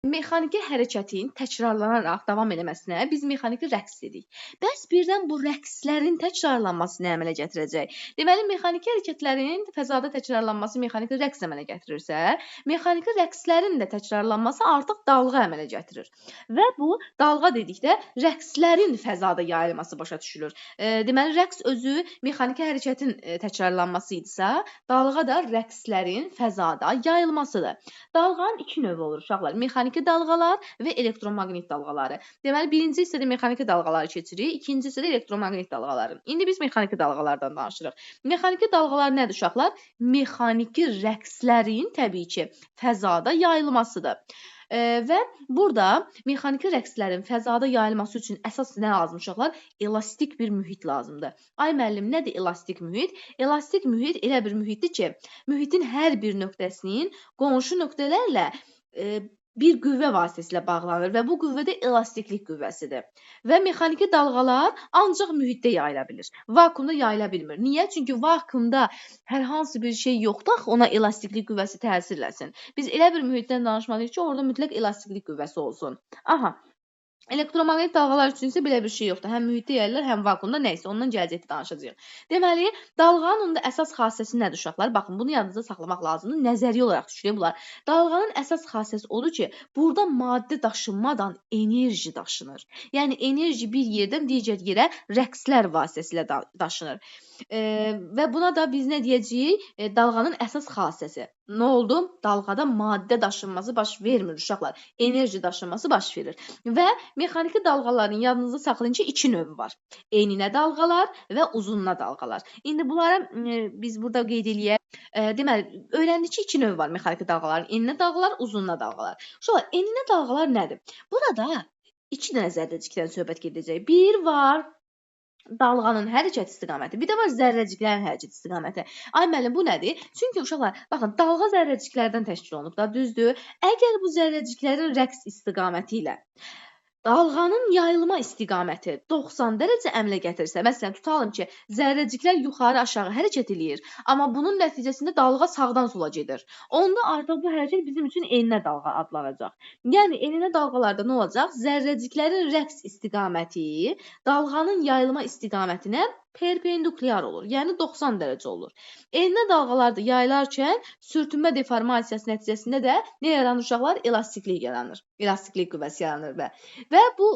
Mexaniki hərəkətin təkrarlanaraq davam eləməsinə biz mexaniki rəqs dedik. Bəs birdən bu rəqslərin təkrarlanması nə əmələ gətirəcək? Deməli, mexaniki hərəkətlərin fəzada təkrarlanması mexaniki rəqs əmələ gətirirsə, mexaniki rəqslərin də təkrarlanması artıq dalğa əmələ gətirir. Və bu dalğa dedikdə rəqslərin fəzada yayılması başa düşülür. Deməli, rəqs özü mexaniki hərəkətin təkrarlanması idisə, dalğa da rəqslərin fəzada yayılmasıdır. Dalğanın iki növü olur uşaqlar. Mexaniki dalğalar və elektromaqnit dalğaları. Deməli, birinci hissədə mexaniki dalğaları keçirik, ikinci hissədə elektromaqnit dalğaları. İndi biz mexaniki dalğalardan danışırıq. Mexaniki dalğalar nədir uşaqlar? Mexaniki rəqslərin təbii ki, fəzada yayılmasıdır. Və burada mexaniki rəqslərin fəzada yayılması üçün əsas nə lazım uşaqlar? Elastik bir mühit lazımdır. Ay müəllim, nədir elastik mühit? Elastik mühit elə bir mühitdir ki, mühitin hər bir nöqtəsinin qonşu nöqtələrlə bir qüvvə vasitəsilə bağlanır və bu qüvvə də elastiklik qüvvəsidir. Və mexaniki dalğalar ancaq mühitdə yayıla bilir. Vakuumda yayıla bilmir. Niyə? Çünki vakuumda hər hansı bir şey yoxdur axı ona elastiklik qüvvəsi təsir eləsin. Biz elə bir mühitdən danışmalıyıq ki, orada mütləq elastiklik qüvvəsi olsun. Aha. Elektromaqnit dalğalar üçün isə belə bir şey yoxdur. Həm mühitdə yayılır, həm vakuumda, nəysə, ondan gələcəkdə danışacağıq. Deməli, dalğanın da əsas xassəsi nədir uşaqlar? Baxın, bunu yadınızda saxlamaq lazımdır. Nəzəriyyə olaraq düşünək bunlar. Dalğanın əsas xassəsi odur ki, burada maddə daşınmadan enerji daşınır. Yəni, enerji bir yerdən digər yerə rəqslər vasitəsilə daşınır. Və buna da biz nə deyəcəyik? Dalğanın əsas xassəsi. Nə oldu? Dalğada maddə daşınması baş vermir uşaqlar. Enerji daşınması baş verir. Və mexaniki dalğaların yadınızda saxlayın ki, iki növü var. Eninə dalğalar və uzununa dalğalar. İndi bunlara biz burada qeyd eləyək. Deməli, öyrəndik ki, iki növü var mexaniki dalğaların. Eninə dalğalar, uzununa dalğalar. Uşaqlar, eninə dalğalar nədir? Burada iki dənə zərrəcikdən söhbət gedəcək. Bir var dalğanın hərəkət istiqaməti, bir də var zərrəciklərin hərəkət istiqaməti. Ay müəllim, bu nədir? Çünki uşaqlar, baxın, dalğa zərrəciklərdən təşkil olunub da, düzdür? Əgər bu zərrəciklərin rəqs istiqaməti ilə dalğanın yayılma istiqaməti 90 dərəcə əmələ gətirsə, məsələn, tutalım ki, zərrəciklər yuxarı-aşağı hərəkət eləyir, amma bunun nəticəsində dalğa sağdan sola gedir. Onda artıq bu hərəkət bizim üçün eninə dalğa adlanacaq. Yəni, eninə dalğalarda nə olacaq? Zərrəciklərin rəqs istiqaməti dalğanın yayılma istiqamətinə perpendikulyar olur, yəni 90 dərəcə olur. Eninə dalğalar da yayılarkən sürtünmə deformasiyası nəticəsində də nə yaranır uşaqlar? Elastiklik yaranır. Elastiklik qüvvəsi yaranır və bu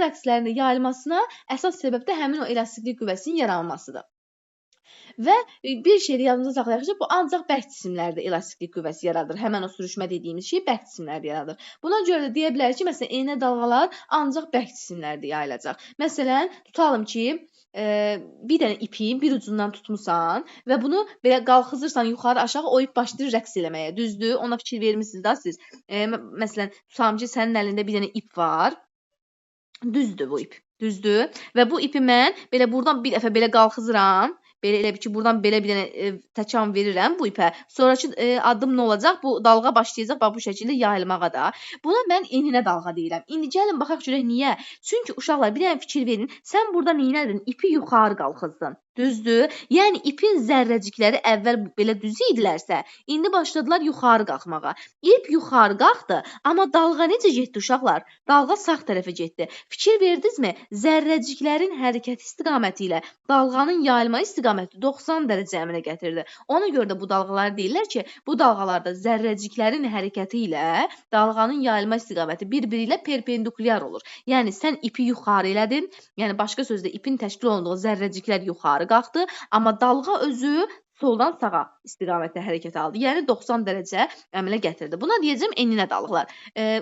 rəqslərin də yayılmasına əsas səbəb də həmin o elastiklik qüvvəsinin yaranmasıdır. Və bir şey də yadınızda saxlayaq ki, bu ancaq bərk cisimlərdə elastiklik qüvvəsi yaradır. Həmin o sürüşmə dediyimiz şey bərk cisimlərdə yaradır. Buna görə də deyə bilərik ki, məsələn, eninə dalğalar ancaq bərk cisimlərdə yayılacaq. Məsələn, tutalım ki, bir dənə ipin bir ucundan tutmusan və bunu belə qalxızırsan yuxarı-aşağı, o ip başlayır rəqs eləməyə. Düzdür? Ona fikir vermisiniz da siz. Məsələn, tutalım ki, sənin əlində bir dənə ip var. Düzdür bu ip. Düzdür? Və bu ipi mən belə buradan bir dəfə belə qalxızıram. Belə elə bir ki, buradan belə bir dənə təkan verirəm bu ipə. Sonrakı addım nə olacaq? Bu dalğa başlayacaq bax bu şəkildə yayılmağa da. Buna mən eninə dalğa deyirəm. İndi gəlin baxaq görək niyə? Çünki uşaqlar bir dənə fikir verin. Sən burada neynədin? İpi yuxarı qalxızdın. Düzdür? Yəni ipin zərrəcikləri əvvəl belə düz idilərsə, indi başladılar yuxarı qalxmağa. İp yuxarı qalxdı, amma dalğa necə getdi uşaqlar? Dalğa sağ tərəfə getdi. Fikir verdinizmi? Zərrəciklərin hərəkət istiqaməti ilə dalğanın yayılma istiqaməti 90 dərəcə əmələ gətirdi. Ona görə də bu dalğalar deyirlər ki, bu dalğalarda zərrəciklərin hərəkəti ilə dalğanın yayılma istiqaməti bir-biri ilə perpendikulyar olur. Yəni sən ipi yuxarı elədin, yəni başqa sözlə ipin təşkil olunduğu zərrəciklər yuxarı qalxdı, amma dalğa özü soldan sağa istiqamətdə hərəkət aldı. Yəni 90 dərəcə əmələ gətirdi. Buna deyəcəm eninə dalğalar.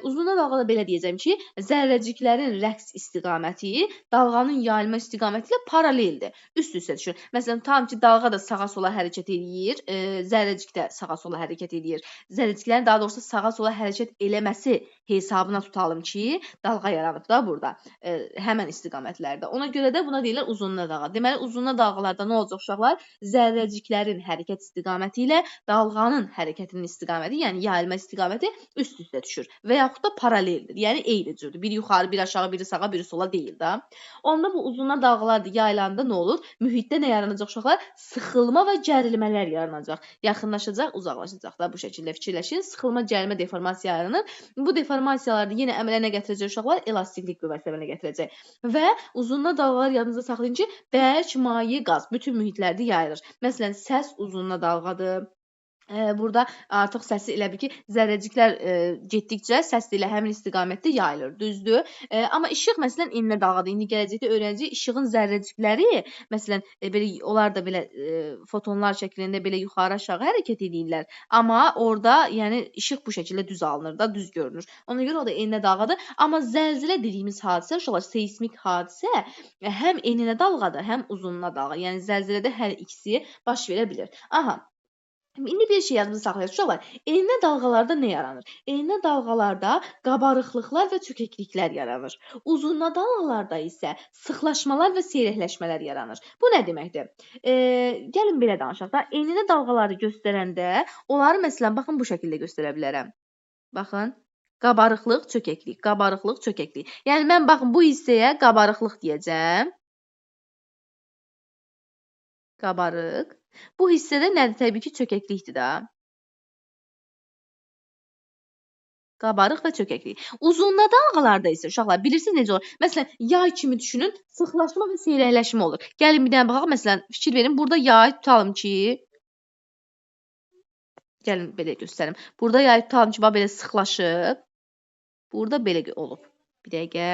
Uzununa dalğada belə deyəcəm ki, zərrəciklərin rəqs istiqaməti dalğanın yayılma istiqaməti ilə paraleldir. Üst-üstə düşür. Məsələn, tam ki, dalğa da sağa-sola hərəkət eləyir, zərrəcik də sağa-sola hərəkət eləyir. Zərrəciklərin daha doğrusu sağa-sola hərəkət eləməsi hesabına tutalım ki, dalğa yaranıb da burada. Həmən istiqamətlərdə. Ona görə də buna deyirlər uzununa dalğa. Deməli, uzununa dalğalarda nə olacaq uşaqlar? Zərrəciklərin rəkslərin hərəkət istiqaməti ilə dalğanın hərəkətinin istiqaməti, yəni yayılma istiqaməti üst-üstə düşür və yaxud da paraleldir. Yəni eyni cürdür. Biri yuxarı, biri aşağı, biri sağa, biri sola deyil də. Onda bu uzunluğa dalğalar yayılanda nə olur? Mühitdə nə yaranacaq uşaqlar? Sıxılma və gərilmələr yaranacaq. Yaxınlaşacaq, uzaqlaşacaq da bu şəkildə fikirləşin. Sıxılma, gərilmə, deformasiya yaranır. Bu deformasiyalarda yenə əmələ nə gətirəcək uşaqlar? Elastiklik qüvvəsi əmələ gətirəcək. Və uzunluğa dalğalar yadınızda saxlayın ki, bərk, maye, qaz bütün mühitlərdə yayılır. Məsələn, səs uzunluğa dalğadır. Burada artıq səsi elə bil ki, zərrəciklər getdikcə səs ilə həmin istiqamətdə yayılır, düzdür? Amma işıq məsələn enli dalğadır. İndi gələcəkdə öyrənəcəyik işığın zərrəcikləri, məsələn, belə onlar da belə fotonlar şəklində belə yuxarı aşağı hərəkət edirlər. Amma orada, yəni işıq bu şəkildə düz alınır da, düz görünür. Ona görə o da enli dalğadır. Amma zəlzələ dediyimiz hadisə, uşaqlar, seismik hadisə həm enli dalğadır, həm uzunluğa dalğa. Yəni zəlzələdə hər ikisi baş verə bilir. Aha. İndi bir şey yadımızda saxlayaq uşaqlar. Enli dalğalarda nə yaranır? Enli dalğalarda qabarıqlıqlar və çökəkliklər yaranır. Uzunluğa dalğalarda isə sıxlaşmalar və seyrəkləşmələr yaranır. Bu nə deməkdir? Gəlin belə danışaq da. Enli dalğaları göstərəndə onları məsələn baxın bu şəkildə göstərə bilərəm. Baxın. Qabarıqlıq, çökəklik, qabarıqlıq, çökəklik. Yəni mən baxın bu hissəyə qabarıqlıq deyəcəm. Qabarıq. Bu hissədə nədir? Təbii ki, çökəklikdir də. Qabarıq və çökəklik. Uzunluğa dalğalarda isə uşaqlar bilirsiniz necə olur? Məsələn, yay kimi düşünün, sıxlaşma və seyrəkləşmə olur. Gəlin bir dənə baxaq, məsələn, fikir verin. Burada yay tutalım ki, gəlin belə göstərim. Burada yay tutalım ki, belə sıxlaşıb. Burada belə olub. Bir dəqiqə.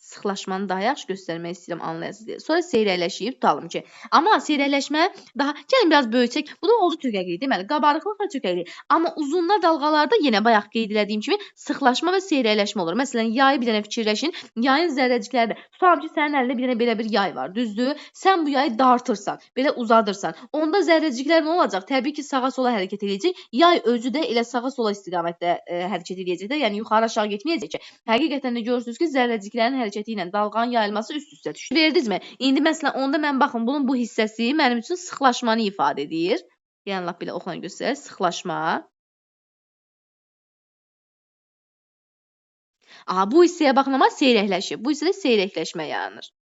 Sıxlaşmanı daha yaxşı göstərmək istəyirəm, anlayasınız deyə. Sonra seyrəkləşib tutalım ki. Amma seyrəkləşmə daha gəlin biraz böyütsək. Bu da oldu çökəklik, deməli, qabarıqlıq və çökəklik. Amma uzunluğa dalğalarda yenə bayaq qeyd etdiyim kimi sıxlaşma və seyrəkləşmə olur. Məsələn, yayı bir dənə fikirləşin. Yayın zərrəcikləri də. Tutalım ki, sənin əlində bir dənə belə bir yay var, düzdür? Sən bu yayı dartırsan, belə uzadırsan. Onda zərrəciklər nə olacaq? Təbii ki, sağa-sola hərəkət edəcək. Yay özü də elə sağa-sola istiqamətdə hərəkət edəcək də, yəni yuxarı aşağı getməyəcək ki. Həqiqətən də görürsünüz ki, zərrəciklərin hərəkəti ilə dalğanın yayılması üst-üstə düşür. Verdinizmi? İndi məsələn onda mən baxın bunun bu hissəsi mənim üçün sıxlaşmanı ifadə edir. Yəni lap belə oxuna göstərir. Sıxlaşma. Aha, bu hissəyə baxın amma seyrəkləşir. Bu hissədə seyrəkləşmə yaranır.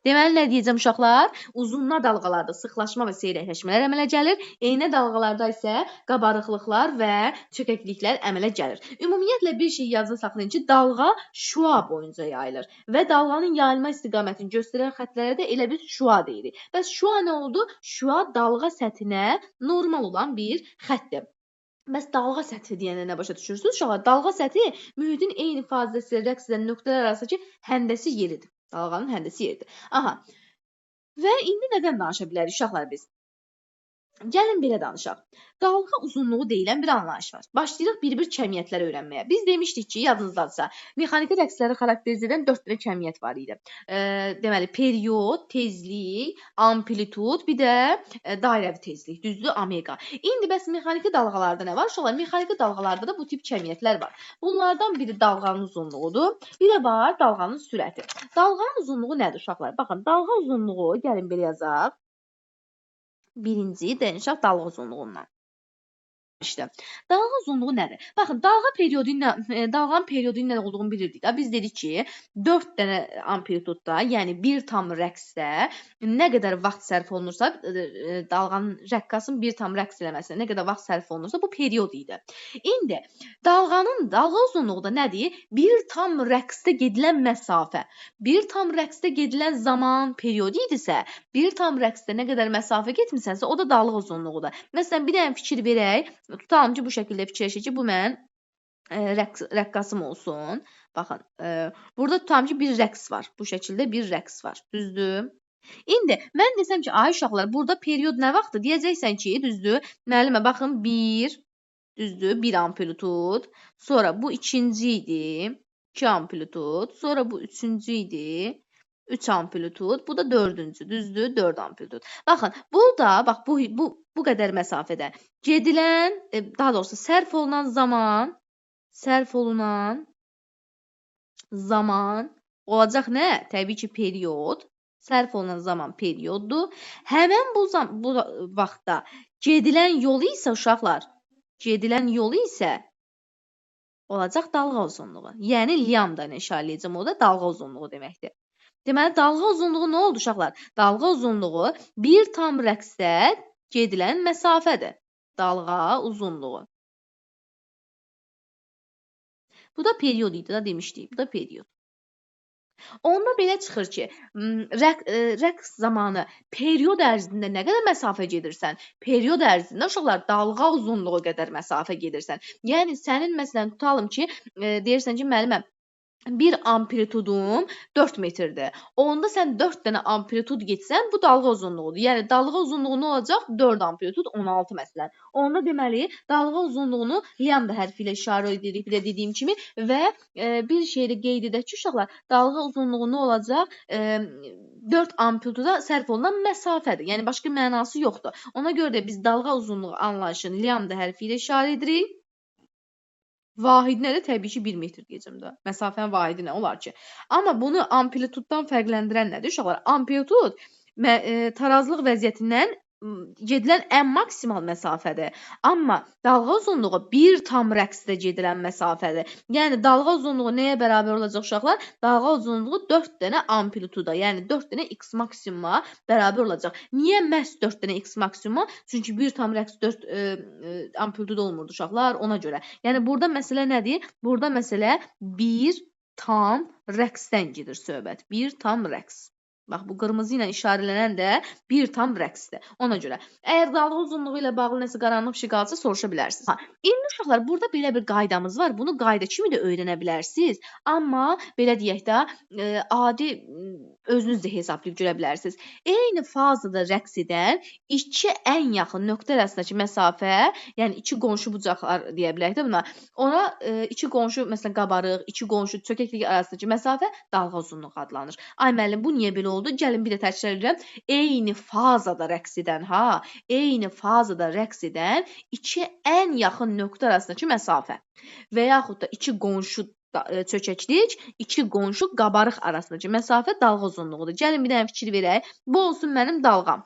Deməli, nə deyəcəm uşaqlar? Uzunluğa dalğalarda sıxlaşma və seyrəkləşmələr əmələ gəlir. Enli dalğalarda isə qabarıqlıqlar və çökəkliklər əmələ gəlir. Ümumiyyətlə bir şey yadınızda saxlayın ki, dalğa şua boyunca yayılır və dalğanın yayılma istiqamətini göstərən xəttlərə də elə biz şua deyirik. Bəs şua nə oldu? Şua dalğa səthinə normal olan bir xəttdir. Bəs dalğa səthi deyəndə nə başa düşürsünüz? Uşaqlar, dalğa səthi mühitin eyni fazəsi rəqs edən nöqtələr arasındakı həndəsi yeridir. Dalğanın həndəsi yeridir. Aha. Və indi nədən danışa bilərik uşaqlar biz? Gəlin belə danışaq. Dalğa uzunluğu deyilən bir anlayış var. Başlayırıq bir-bir kəmiyyətləri öyrənməyə. Biz demişdik ki, yadınızdadsa, mexaniki rəqsləri xarakterizə edən 4 dənə kəmiyyət var idi. Deməli, period, tezlik, amplitud, bir də dairəvi tezlik, düzdür, omega. İndi bəs mexaniki dalğalarda nə var? Uşaqlar, mexaniki dalğalarda da bu tip kəmiyyətlər var. Bunlardan biri dalğanın uzunluğudur, bir də var dalğanın sürəti. Dalğanın uzunluğu nədir uşaqlar? Baxın, dalğa uzunluğu, gəlin belə yazaq. Birinci dəyişək dalğa uzunluğundan. İşte, dalğa uzunluğu nədir? Baxın, dalğanın periyodu ilə olduğunu bilirdik. Biz dedik ki, 4 dənə amplitudda, yəni 1 tam rəqsdə nə qədər vaxt sərf olunursa, dalğanın rəqqasın 1 tam rəqs eləməsinə nə qədər vaxt sərf olunursa, bu periyod idi. İndi, dalğa uzunluğu da nədir? 1 tam rəqsdə gedilən məsafə. 1 tam rəqsdə gedilən zaman periyodu idisə, 1 tam rəqsdə nə qədər məsafə getmisənsə, o da dalğa uzunluğudur. Məsələn, bir dənə fikir verək. Tutalım ki, bu şəkildə fikirləşək ki, bu mənim rəqqasım olsun. Baxın, burada tutalım ki, bir rəqs var. Bu şəkildə bir rəqs var. Düzdür? İndi, mən desəm ki, ay uşaqlar, burada periyod nə vaxtdır? Deyəcəksən ki, düzdür? Müəllimə, baxın, 1, düzdür, 1 amplitud. Sonra bu ikinci idi, 2 amplitud. Sonra bu üçüncü idi. 3 amplitud, bu da 4-cü, düzdür? 4 amplitud. Baxın, burada, bax, bu qədər məsafədə gedilən, daha doğrusu sərf olunan zaman olacaq nə? Təbii ki, periyod. Sərf olunan zaman perioddur. Həmən bu vaxtda gedilən yolu isə uşaqlar, gedilən yolu isə olacaq dalğa uzunluğu. Yəni lambda işarə edəcəm, o da dalğa uzunluğu deməkdir. Deməli, dalğa uzunluğu nə oldu uşaqlar? Dalğa uzunluğu bir tam rəqsdə gedilən məsafədir. Dalğa uzunluğu. Bu da period idi da demişdik. Bu da period. Onda belə çıxır ki, rəqs zamanı period ərzində nə qədər məsafə gedirsən, period ərzində uşaqlar dalğa uzunluğu qədər məsafə gedirsən. Yəni sənin məsələn tutalım ki, deyirsən ki, müəllimə bir amplitudum 4 metrdir. Onda sən 4 dənə amplitud getsən, bu dalğa uzunluğudur. Yəni dalğa uzunluğu nə olacaq? 4 amplitud 16 məsələn. Onda deməli, dalğa uzunluğunu lambda hərfi ilə işarə edirik, bir də dediyim kimi və bir şey də qeyd edək ki, uşaqlar, dalğa uzunluğu nə olacaq? 4 amplituda sərf olunan məsafədir. Yəni başqa mənası yoxdur. Ona görə də biz dalğa uzunluğu anlayışını lambda hərfi ilə işarə edirik. Vahidinə də təbii ki 1 metr deyəcəm də. Məsafənin vahidi nə olar ki? Amma bunu amplituddan fərqləndirən nədir uşaqlar? Amplitud tarazlıq vəziyyətindən gedilən ən maksimal məsafədir. Amma dalğa uzunluğu bir tam rəqsdə gedilən məsafədir. Yəni dalğa uzunluğu nəyə bərabər olacaq uşaqlar? Dalğa uzunluğu 4 dənə amplituda, yəni 4 dənə x maksimuma bərabər olacaq. Niyə məhz 4 dənə x maksimuma? Çünki bir tam rəqs 4 amplituda olmurdu uşaqlar, ona görə. Yəni burada məsələ nədir? Burada məsələ bir tam rəqsdən gedir söhbət. Bir tam rəqs. Bax, bu qırmızı ilə işarələnən də bir tam rəqsdir. Ona görə, əgər dalğa uzunluğu ilə bağlı nəsə qaranlıq bir şey qalsa soruşa bilərsiniz. İndi uşaqlar, burada belə bir qaydamız var. Bunu qayda kimi də öyrənə bilərsiniz. Amma belə deyək də, adi özünüz də hesablayıb görə bilərsiniz. Eyni fazada rəqs edən iki ən yaxın nöqtə arasındakı məsafə, yəni iki qonşu bucaqlar deyə bilərik də buna. Ona iki qonşu, məsələn, qabarıq, iki qonşu çökəklik arasındakı məsafə dalğa uzunluğu adlanır. Ay müəllim, bu niyə belə oldu? Gəlin bir də təkrar edirəm. Eyni fazada rəqs edən, eyni fazada rəqs edən iki ən yaxın nöqtə arasındakı məsafə və yaxud da iki qonşu çökəklik, iki qonşu qabarıq arasındakı məsafə dalğa uzunluğudur. Gəlin bir dənə fikir verək. Bu olsun mənim dalğam.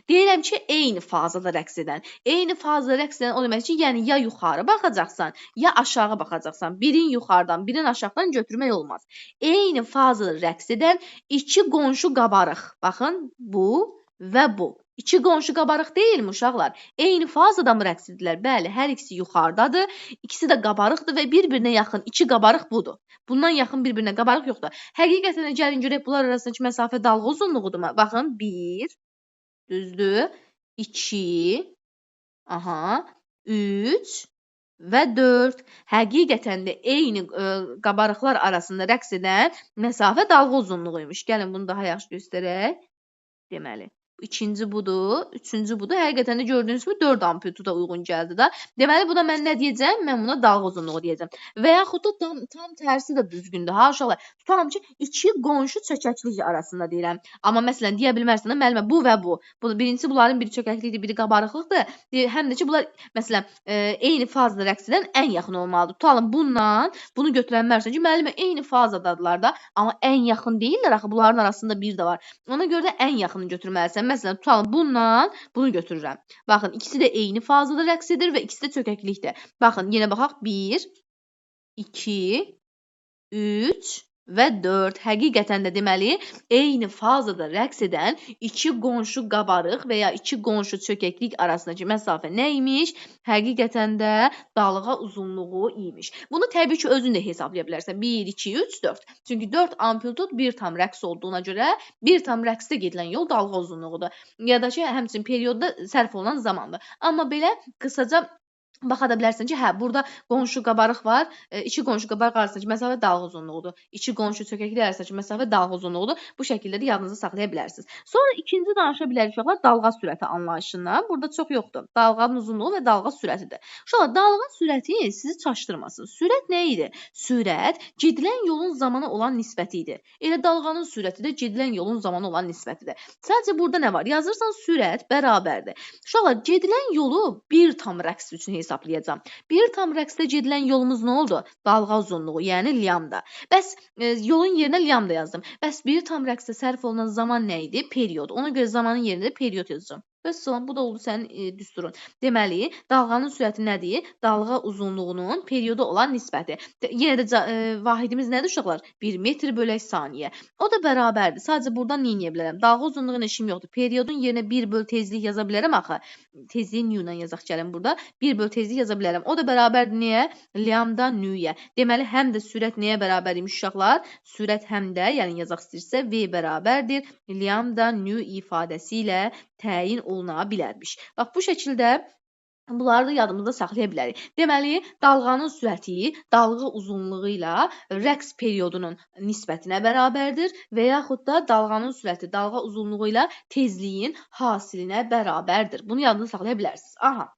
Deyirəm ki, eyni fazada rəqs edən. Eyni fazada rəqs edən o demək ki, yəni ya yuxarı baxacaqsan, ya aşağı baxacaqsan. Birin yuxarıdan, birin aşağıdan götürmək olmaz. Eyni fazada rəqs edən iki qonşu qabarıq. Baxın, bu və bu. İki qonşu qabarıq deyilmi uşaqlar? Eyni fazada mı rəqs edirlər? Bəli, hər ikisi yuxarıdadır. İkisi də qabarıqdır və bir-birinə yaxın iki qabarıq budur. Bundan yaxın bir-birinə qabarıq yoxdur. Həqiqətən də gəlin görək bunlar arasındakı məsafə dalğa uzunluğudurmu? Baxın, 1, düzdür, 2, 3 və 4. Həqiqətən də eyni qabarıqlar arasında rəqs edən məsafə dalğa uzunluğuymuş. Gəlin bunu daha yaxşı göstərək. Deməli, ikinci budur, üçüncü budur. Həqiqətən də gördüyünüz kimi 4 amplituda uyğun gəldi də. Deməli, buna mən nə deyəcəm? Mən buna dalğa uzunluğu deyəcəm. Və yaxud da tam tərsi də düzgündür. Ha, uşaqlar, tutalım ki, iki qonşu çökəklik arasında deyirəm. Amma məsələn, deyə bilmərsən, müəllimə, bu və bu. Birincisi, bunların biri çökəklikdir, biri qabarıqlıqdır. Həm də ki, bunlar, məsələn, eyni fazada rəqs edən ən yaxın olmalıdır. Tutalım, bundan bunu götürən bilmərsən ki, müəllimə, eyni fazadadırlar da, amma ən yaxın deyirlər, axı, bunların arasında bir də var. Ona görə də ən yaxını götürməlisən. Məsələn, tutalım, bundan bunu götürürəm. Baxın, ikisi də eyni fazada rəqs edir və ikisi də çökəklikdir. Baxın, yenə baxaq. 1, 2, 3 və 4. Həqiqətən də deməli, eyni fazada rəqs edən iki qonşu qabarıq və ya iki qonşu çökəklik arasındakı məsafə nə imiş? Həqiqətən də dalğa uzunluğu imiş. Bunu təbii ki, özün də hesablaya bilərsən. 1, 2, 3, 4. Çünki 4 amplitud bir tam rəqs olduğuna görə bir tam rəqsdə gedilən yol dalğa uzunluğudur. Ya da ki, həmçinin periodda sərf olunan zamandır. Amma belə qısaca baxa da bilərsən ki, burada qonşu qabarıq var. İki qonşu qabarıq arasındakı məsafə dalğa uzunluğudur. İki qonşu çökəklik arasındakı məsafə dalğa uzunluğudur. Bu şəkildə də yadınızda saxlaya bilərsiniz. Sonra ikinci danışa bilərik uşaqlar dalğa sürəti anlayışından. Burada çox yoxdur. Dalğanın uzunluğu və dalğa sürətidir. Uşaqlar, dalğa sürəti sizi çaşdırmasın. Sürət nə idi? Sürət gedilən yolun zamanı olan nisbəti idi. Elə dalğanın sürəti də gedilən yolun zamanı olan nisbətidir. Sadəcə burada nə var? Yazırsan sürət bərabərdir. Uşaqlar, gedilən yolu bir tam rəqs üçün hesablayacağam. Bir tam rəqsdə gedilən yolumuz nə oldu? Dalğa uzunluğu, yəni lambda. Bəs yolun yerinə lambda yazdım. Bəs bir tam rəqsdə sərf olunan zaman nə idi? Period. Ona görə zamanın yerində period yazacağım. Bəs salam, bu da oldu sənin düsturun. Deməli, dalğanın sürəti nədir? Dalğa uzunluğunun perioda olan nisbəti. Yenə də vahidimiz nədir uşaqlar? 1 metr bölək saniyə. O da bərabərdir. Sadəcə buradan nə edə bilərəm? Dalğa uzunluğu işim yoxdur. Periodun yerinə 1 böl tezlik yaza bilərəm axı. Tezliyi nu ilə yazaq gəlin burada. 1 böl tezlik yaza bilərəm. O da bərabərdir nəyə? Lambda nu-yə. Deməli, həm də sürət nəyə bərabər imiş uşaqlar? Sürət həm də, yəni yazaq istəyirsə, v bərabərdir lambda nu ifadəsi ilə təyin oluna bilərmiş. Bax, bu şəkildə bunları da yadımızda saxlaya bilərik. Deməli, dalğanın sürəti dalğa uzunluğu ilə rəqs periodunun nisbətinə bərabərdir və yaxud da dalğanın sürəti dalğa uzunluğu ilə tezliyin hasilinə bərabərdir. Bunu yadınızda saxlaya bilərsiniz. Aha.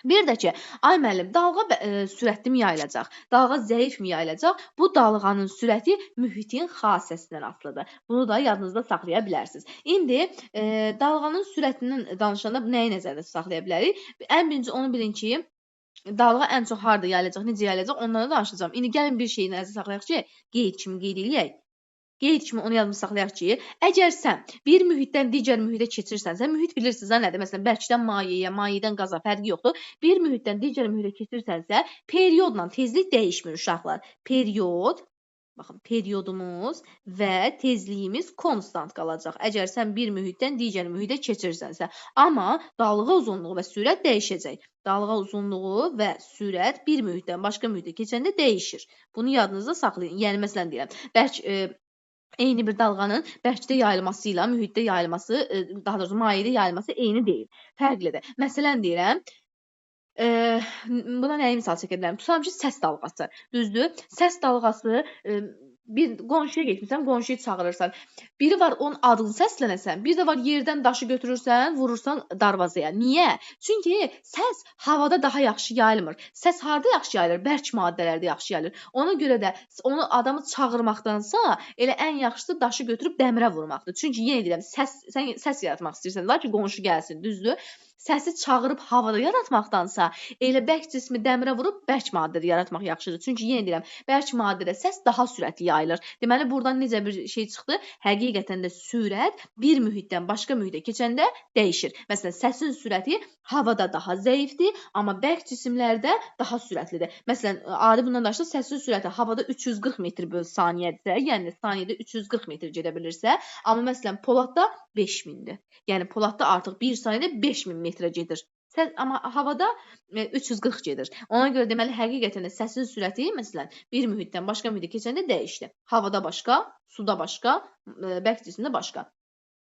Bir də ki, ay müəllim, dalğa sürətli mi yayılacaq? Dalğa zəif mi yayılacaq? Bu dalğanın sürəti mühitin xassəsindən asılıdır. Bunu da yadınızda saxlaya bilərsiniz. İndi dalğanın sürətindən danışanda nəyi nəzərdə saxlaya bilərik? Ən birinci onu bilin ki, dalğa ən çox harda yayılacaq, necə yayılacaq, onlara danışacağım. İndi gəlin bir şeyi nəzərdə saxlayaq ki, qeyd kimi qeyd eləyək. Qeyd kimi onu yadımıza saxlayaq ki, əgər sən bir mühitdən digər mühitə keçirsənsə, mühit bilirsiniz nədir? Məsələn, bərkdən mayeyə, mayədən qaza fərqi yoxdur. Bir mühitdən digər mühitə keçirsənsə, periodla tezlik dəyişmir uşaqlar. Period, baxın, periodumuz və tezliyimiz konstant qalacaq. Əgər sən bir mühitdən digər mühitə keçirsənsə, amma dalğa uzunluğu və sürət dəyişəcək. Dalğa uzunluğu və sürət bir mühitdən başqa mühitə keçəndə dəyişir. Bunu yadınızda saxlayın. Yəni, məsələn deyirəm, eyni bir dalğanın bərkdə yayılması ilə mühitdə yayılması, daha doğrusu mayedə yayılması eyni deyil. Fərqlidir. Məsələn deyirəm, buna nəyi misal çəkə bilərəm? Tutalım ki, səs dalğası. Düzdür? Səs dalğası bir qonşuya getmirsən, qonşuyu çağırırsan. Biri var onun adını səslənəsən, bir də var yerdən daşı götürürsən, vurursan darvazaya. Niyə? Çünki səs havada daha yaxşı yayılmır. Səs harda yaxşı yayılır? Bərk maddələrdə yaxşı yayılır. Ona görə də onu adamı çağırmaqdansa, elə ən yaxşısı daşı götürüb dəmirə vurmaqdır. Çünki yenə deyirəm, sən səs yaratmaq istəyirsən, lakin qonşu gəlsin, düzdür? Səsi çağırıb havada yaratmaqdansa, elə bərk cismi dəmirə vurub bərk maddədə yaratmaq yaxşıdır. Çünki yenə deyirəm, bərk maddədə səs daha sürətli yayılır. Deməli, buradan necə bir şey çıxdı? Həqiqətən də sürət bir mühitdən başqa mühitə keçəndə dəyişir. Məsələn, səsin sürəti havada daha zəifdir, amma bərk cisimlərdə daha sürətlidir. Məsələn, adi bundan danışıq, səsin sürəti havada 340 metr böl saniyədirsə, yəni saniyədə 340 metr gedə bilirsə, amma məsələn, poladda 5000-dir. Yəni, poladda artıq 1 saniyədə 5000 metrə gedir. Amma havada 340 gedir. Ona görə deməli, həqiqətən də səsin sürəti, məsələn, bir mühitdən başqa mühitə keçəndə dəyişdi. Havada başqa, suda başqa, bərk cisimdə başqa.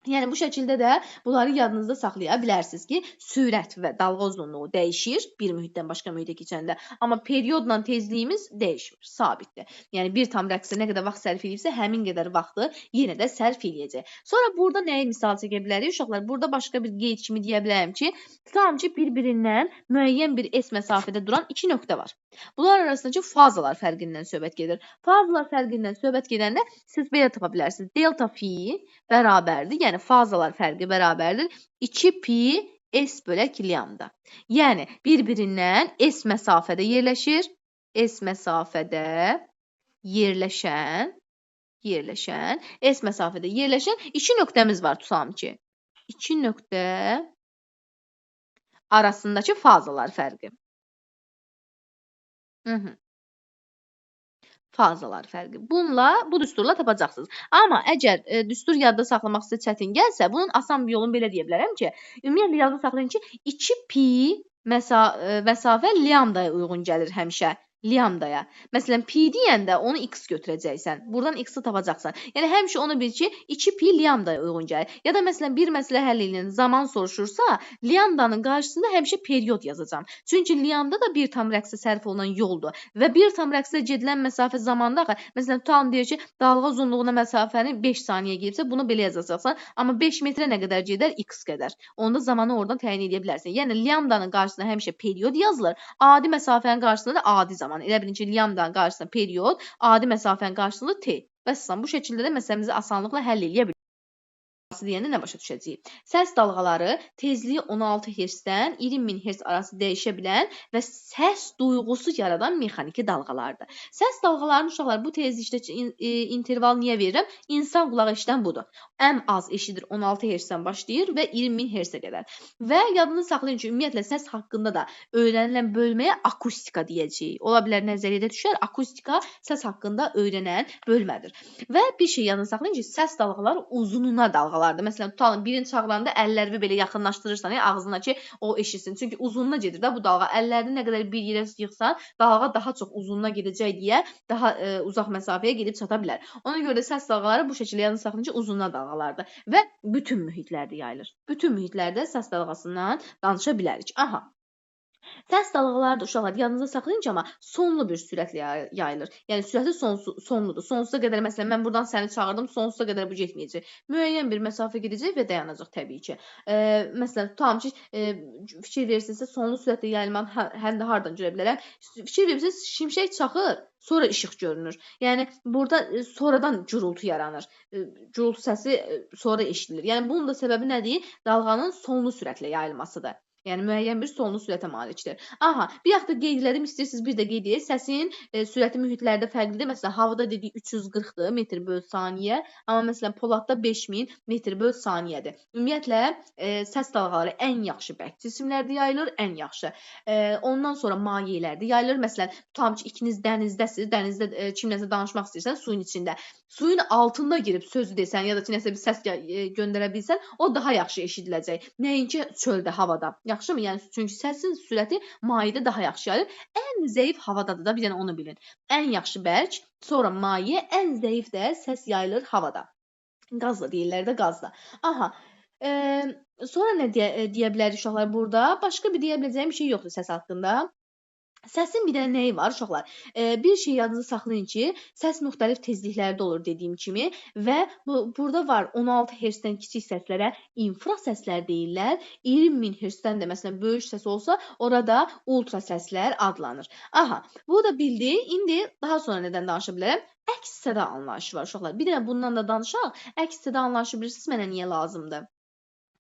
Yəni, bu şəkildə də bunları yadınızda saxlaya bilərsiniz ki, sürət və dalğa uzunluğu dəyişir bir mühitdən başqa mühitə keçəndə. Amma periodla tezliyimiz dəyişmir, sabitdir. Yəni, bir tam rəqsə nə qədər vaxt sərf edibsə, həmin qədər vaxtı yenə də sərf edəcək. Sonra burada nəyi misal çəkə bilərik? Uşaqlar, burada başqa bir qeyd kimi deyə bilərəm ki, tutalım ki, bir-birindən müəyyən bir S məsafədə duran iki nöqtə var. Bunlar arasındakı fazalar fərqindən söhbət gedir. Fazalar fərqindən söhbət gedəndə siz belə tapa bilərsiniz. Delta phi bərabərdir. Yəni, fazalar fərqi bərabərdir. 2 pi S bölək lambda. Yəni, bir-birindən S məsafədə yerləşir. S məsafədə yerləşən S məsafədə yerləşən iki nöqtəmiz var, tutalım ki. İki nöqtə arasındakı fazalar fərqi. Fazalar fərqi. Bu düsturla tapacaqsınız. Amma əgər düstur yadda saxlamaq sizə çətin gəlsə, bunun asan bir yolunu belə deyə bilərəm ki, ümumiyyətlə yadda saxlayın ki, 2 pi məsafə lambdaya uyğun gəlir həmişə. Lambdaya. Məsələn, pi deyəndə onu x götürəcəksən. Buradan x-i tapacaqsan. Yəni, həmişə onu bil ki, 2 pi lambdaya uyğun gəlir. Ya da məsələn, bir məsələ həll edilən zaman soruşursa, lambdanın qarşısında həmişə period yazacağam. Çünki lambda da bir tam rəqsə sərf olunan yoldur. Və bir tam rəqsə gedilən məsafə zamanda, məsələn, tutalım deyir ki, dalğa uzunluğuna məsafəni 5 saniyə gedibsə, bunu belə yazacaqsan. Amma 5 metrə nə qədər gedər? X qədər. Onda zamanı oradan təyin edə bilərsən. Yəni, lambdanın qarşısında həmişə period yazılır. Adi məsafənin qarşısında da adi zaman. Elə bilin ki, lambdanın qarşısında period, adi məsafənin qarşısında t. Bəs bu şəkildə də məsələmizi asanlıqla həll edə bilirik. deyəndə nə başa düşəcəyik? Səs dalğaları tezliyi 16 Hz-dən 20.000 Hz arası dəyişə bilən və səs duyğusu yaradan mexaniki dalğalardır. Səs dalğalarının uşaqlar bu tezlikdə interval niyə verirəm? İnsan qulağı eşidən budur. Ən az eşidir 16 Hz-dən başlayır və 20.000 Hz-ə qədər. Və yadınızda saxlayın ki, ümumiyyətlə səs haqqında da öyrənilən bölməyə akustika deyəcəyik. Ola bilər nəzəriyyədə düşər, akustika səs haqqında öyrənən bölmədir. Və bir şey yadınızda saxlayın ki, səs dalğaları uzununa dalğalardır. Məsələn, tutalım, birini çağıranda əllərini belə yaxınlaşdırırsan ağzına ki, o eşitsin. Çünki uzununa gedir də bu dalğa. Əllərini nə qədər bir yerə yığsan, dalğa daha çox uzununa gedəcək deyə daha uzaq məsafəyə gedib çata bilər. Ona görə də səs dalğaları bu şəkildə yadınızda saxlayın ki, uzununa dalğalardır və bütün mühitlərdə yayılır. Bütün mühitlərdə səs dalğasından danışa bilərik. Aha. Səs dalğaları da uşaqlar yadınızda saxlayın ki, amma sonlu bir sürətlə yayılır. Yəni sürəti sonludur. Sonsuza qədər məsələn mən buradan səni çağırdım, sonsuza qədər bu getməyəcək. Müəyyən bir məsafə gedəcək və dayanacaq təbii ki. Məsələn, tutalım ki, fikir verirsinizsə sonlu sürətlə yayılmanı həm də hardan görə bilərəm? Fikir verirsiniz, şimşək çaxır, sonra işıq görünür. Yəni burada sonradan gurultu yaranır. Gurultu səsi sonra eşidilir. Yəni bunun da səbəbi nədir? Dalğanın sonlu sürətlə yayılmasıdır. Yəni müəyyən bir sonlu sürətə malikdir. Aha, bir yaxud da qeyd elədim, istəyirsiniz bir də qeyd edək. Səsin sürəti mühitlərdə fərqlidir. Məsələn, havada dedik 340-dır metr/saniyə, amma məsələn Poladda 5000 metr/saniyədir. Ümumiyyətlə səs dalğaları ən yaxşı bərk cisimlərdə yayılır, ən yaxşı. Ondan sonra mayelərdə yayılır. Məsələn, tutalım ki, ikiniz dənizdəsiniz, dənizdə kimləsə danışmaq istəyirsən suyun içində. Suyun altında girib sözü desən ya da ki, nəsə bir səs göndərə bilsən, o daha yaxşı eşidiləcək. Nəinki çöldə, havada. Yaxşımı? Yəni çünki səsin sürəti mayedə daha yaxşı yayılır. Ən zəif havadadır da, bir dənə onu bilin. Ən yaxşı bərk, sonra maye, ən zəif də səs yayılır havada. Qazla deyirlər də, qazla. Aha. Sonra nə deyə bilərik uşaqlar burada? Başqa bir deyə biləcəyim bir şey yoxdur səs haqqında. Səsin bir də nəyi var uşaqlar? Bir şey yadınızda saxlayın ki, səs müxtəlif tezliklərdə olur dediyim kimi və burada var 16 Hz-dən kiçik səslərə infra səslər deyirlər. 20.000 Hz-dən də məsələn böyük səs olsa, orada ultra səslər adlanır. Aha, bu da bildik. İndi daha sonra nədən danışa bilərəm? Əks səda anlayışı var uşaqlar. Bir də bundan da danışaq. Əks səda anlayışı bilirsiniz mənə niyə lazımdır?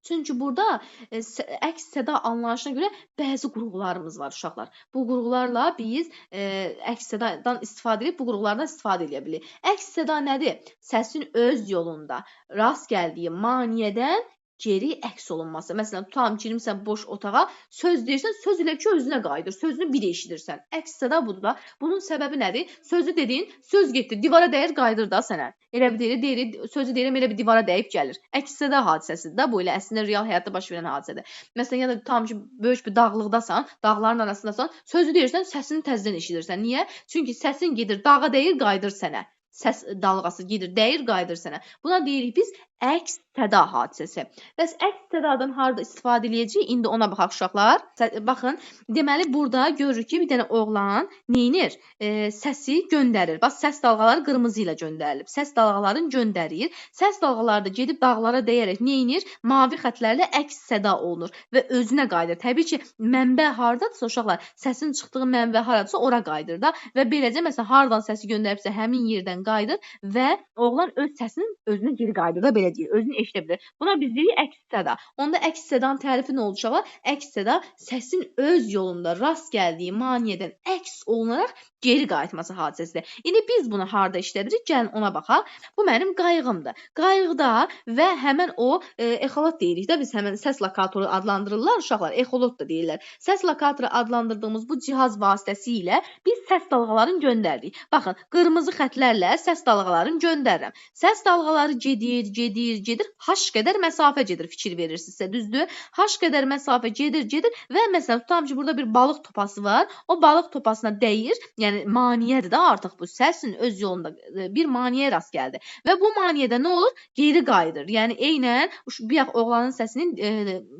Çünki burada əks səda anlayışına görə bəzi qurğularımız var uşaqlar. Bu qurğularla biz əks sədadan istifadə edib bu qurğulardan istifadə edə bilirik. Əks səda nədir? Səsin öz yolunda rast gəldiyi maneədən geri əks olunması. Məsələn, tutalım ki, girmisən boş otağa, söz deyirsən, söz elə ki, özünə qayıdır. Sözünü bir eşidirsən. Əks səda budur da. Bunun səbəbi nədir? Sözü dedin, söz getdi, divara dəyir, qayıdır da sənə. Elə bir deyir, sözü deyirəm, elə bir divara dəyib gəlir. Əks səda hadisəsidir da, bu elə əslində real həyatda baş verən hadisədir. Məsələn, ya da tutalım ki, böyük bir dağlıqdasan, dağların arasındasan, sözü deyirsən, səsini təzədən eşidirsən. Niyə? Çünki səsin gedir, dağa dəyir, qayıdır sənə. Səs dalğası gedir, dəyir, qayıdır sənə. Buna deyirik biz əks səda hadisəsi. Bəs əks sədadan harda istifadə edəcəyik? İndi ona baxaq uşaqlar. Baxın, deməli burada görürük ki, bir dənə oğlan neynir? Səsi göndərir. Bax, səs dalğaları qırmızı ilə göndərilib. Səs dalğalarını göndərir. Səs dalğaları da gedib dağlara dəyərək neynir? Mavi xətlərlə əks səda olunur və özünə qayıdır. Təbii ki, mənbə hardadırsa uşaqlar, səsin çıxdığı mənbə haradırsa ora qayıdır da və beləcə məsələn hardan səsi göndəribsə həmin yerdən qayıdır və oğlan öz səsinin özünə geri qayıdır da belə deyir, özünü eşidə bilir. Buna biz deyirik əks səda. Onda əks sədanın tərifi nə oldu uşaqlar? Əks səda səsin öz yolunda rast gəldiyi maneədən əks olunaraq geri qayıtması hadisəsidir. İndi biz bunu harda işlədirik? Gəlin ona baxaq. Bu mənim qayğımdır. Qayğıda və həmən o exolot deyirik də, biz həmən səs lokatoru adlandırırlar uşaqlar, exolot da deyirlər. Səs lokatoru adlandırdığımız bu cihaz vasitəsilə biz səs dalğalarını göndəririk. Baxın, qırmızı xətlərlə səs dalğalarını göndərirəm. Səs dalğaları gedir, h qədər məsafə gedir, fikir verirsinizsə, düzdür? H qədər məsafə gedir və məsələn, tutalım ki, burada bir balıq topası var. O balıq topasına dəyir, yəni maneədir də artıq bu səsin öz yolunda bir maneəyə rast gəldi. Və bu maneədə nə olur? Geri qayıdır. Yəni eynən bir oğlanın səsinin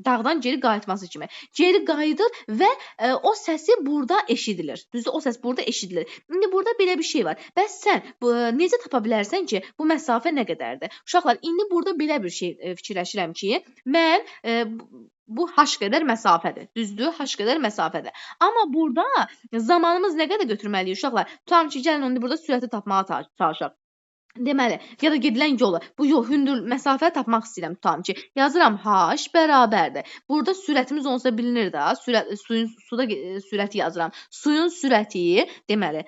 dağdan geri qayıtması kimi. Geri qayıdır və o səsi burada eşidilir. Düzdür? O səs burada eşidilir. İndi burada belə bir şey var. Bəs sən necə tapa bilərsən ki, bu məsafə nə qədərdir? Uşaqlar, indi burada belə bir şey fikirləşirəm ki, mən bu h qədər məsafədir. Düzdür? H qədər məsafədir. Amma burada zamanımız nə qədər götürməliyik uşaqlar? Tutalım ki, gəlin indi burada sürəti tapmağa çalışaq. Deməli, ya da gedilən yolu. Bu yol hündür məsafə tapmaq istəyirəm, tutalım ki, yazıram h bərabərdir. Burada sürətimiz onsuz da bilinir də, sürəti yazıram. Suyun sürəti, deməli,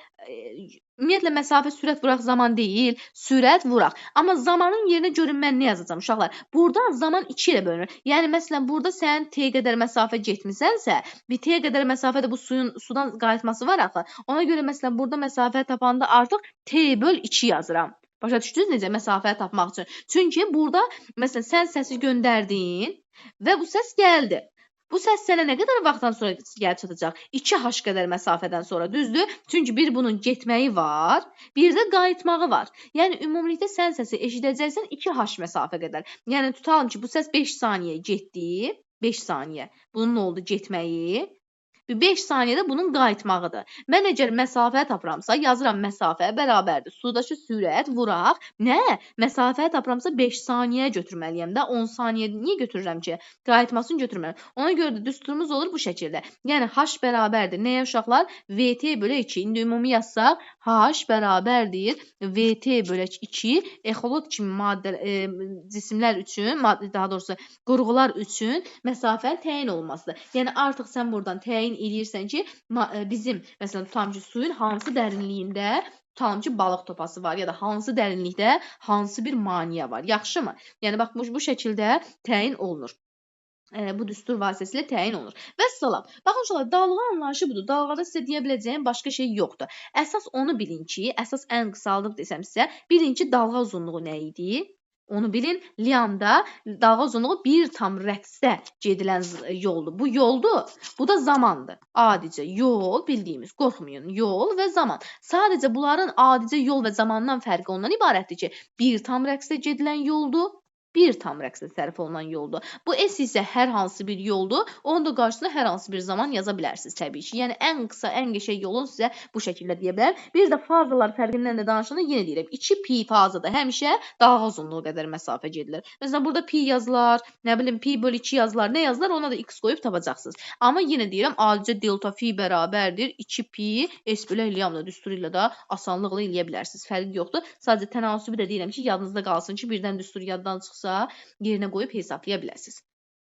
ümumiyyətlə məsafə sürət vuraq zaman deyil, sürət vuraq. Amma zamanın yerinə görün mən nə yazacağam uşaqlar? Burada zaman 2 ilə bölünür. Yəni məsələn burada sən t qədər məsafə getmisənsə, bir t qədər məsafədə bu sudan qayıtması var axı. Ona görə məsələn burada məsafə tapanda artıq t böl 2 yazıram. Başa düşdünüz necə məsafəni tapmaq üçün? Çünki burada məsələn sən səsi göndərdin və bu səs gəldi. Bu səs sənə nə qədər vaxtdan sonra gəlib çatacaq? 2h qədər məsafədən sonra, düzdür? Çünki bir bunun getməyi var, bir də qayıtmağı var. Yəni ümumilikdə sən səsi eşidəcəksən 2h məsafə qədər. Yəni tutalım ki, bu səs 5 saniyə getdi. 5 saniyə. Bunun nə oldu getməyi? 5 saniyədə bunun qayıtmağıdır. Mən əgər məsafə tapıramsa, yazıram məsafə bərabərdir. Sudakı sürət vuraq. Nə? Məsafə tapıramsa 5 saniyəyə götürməliyəm də. 10 saniyə niyə götürürəm ki? Qayıtmasını götürməliyəm. Ona görə də düsturumuz olur bu şəkildə. Yəni h bərabərdir. Nəyə uşaqlar? VT bölü 2. İndi ümumi yazsaq h bərabərdir. VT bölü 2 exolot kimi cisimlər üçün, daha doğrusu qurğular üçün məsafənin təyin olmasıdır. Yəni artıq sən buradan təyin eləyirsən ki, bizim məsələn tutalım ki, suyun hansı dərinliyində tutalım ki, balıq topası var ya da hansı dərinlikdə hansı bir maneə var. Yaxşımı? Yəni bax bu şəkildə təyin olunur. Bu düstur vasitəsilə təyin olunur. Vəssalam. Baxın uşaqlar, dalğa anlayışı budur. Dalğada sizə deyə biləcəyim başqa şey yoxdur. Əsas onu bilin ki, əsas ən qısaldıb desəm sizə, bilin ki, dalğa uzunluğu nə idi? Onu bilin, lianda dalğa uzunluğu bir tam rəqsdə gedilən yoldur. Bu yoldur, bu da zamandır. Adicə yol, bildiyimiz, qorxmayın, yol və zaman. Sadəcə bunların adicə yol və zamandan fərqi ondan ibarətdir ki, bir tam rəqsdə gedilən yoldur, bir tam rəqsdə sərf olunan yoldur. Bu S isə hər hansı bir yoldur. Onun da qarşısına hər hansı bir zaman yaza bilərsiniz təbii ki. Yəni ən qısa, ən qəşəng yolun sizə bu şəkildə deyə bilərəm. Bir də fazalar fərqindən də danışanda yenə deyirəm. 2 pi fazada həmişə dalğa uzunluğu qədər məsafə gedilir. Məsələn, burada pi yazılar, nə bilim pi bölü 2 yazılar, nə yazılar ona da x qoyub tapacaqsınız. Amma yenə deyirəm, adicə delta fi bərabərdir 2 pi s bölü lambda düsturu ilə də asanlıqla eləyə bilərsiniz. Fərqi yoxdur. Sadəcə tənasübü də deyirəm ki, yadınızda qalsın ki, birdən düstur yaddan çıxsa, yerinə qoyub hesablaya bilərsiniz.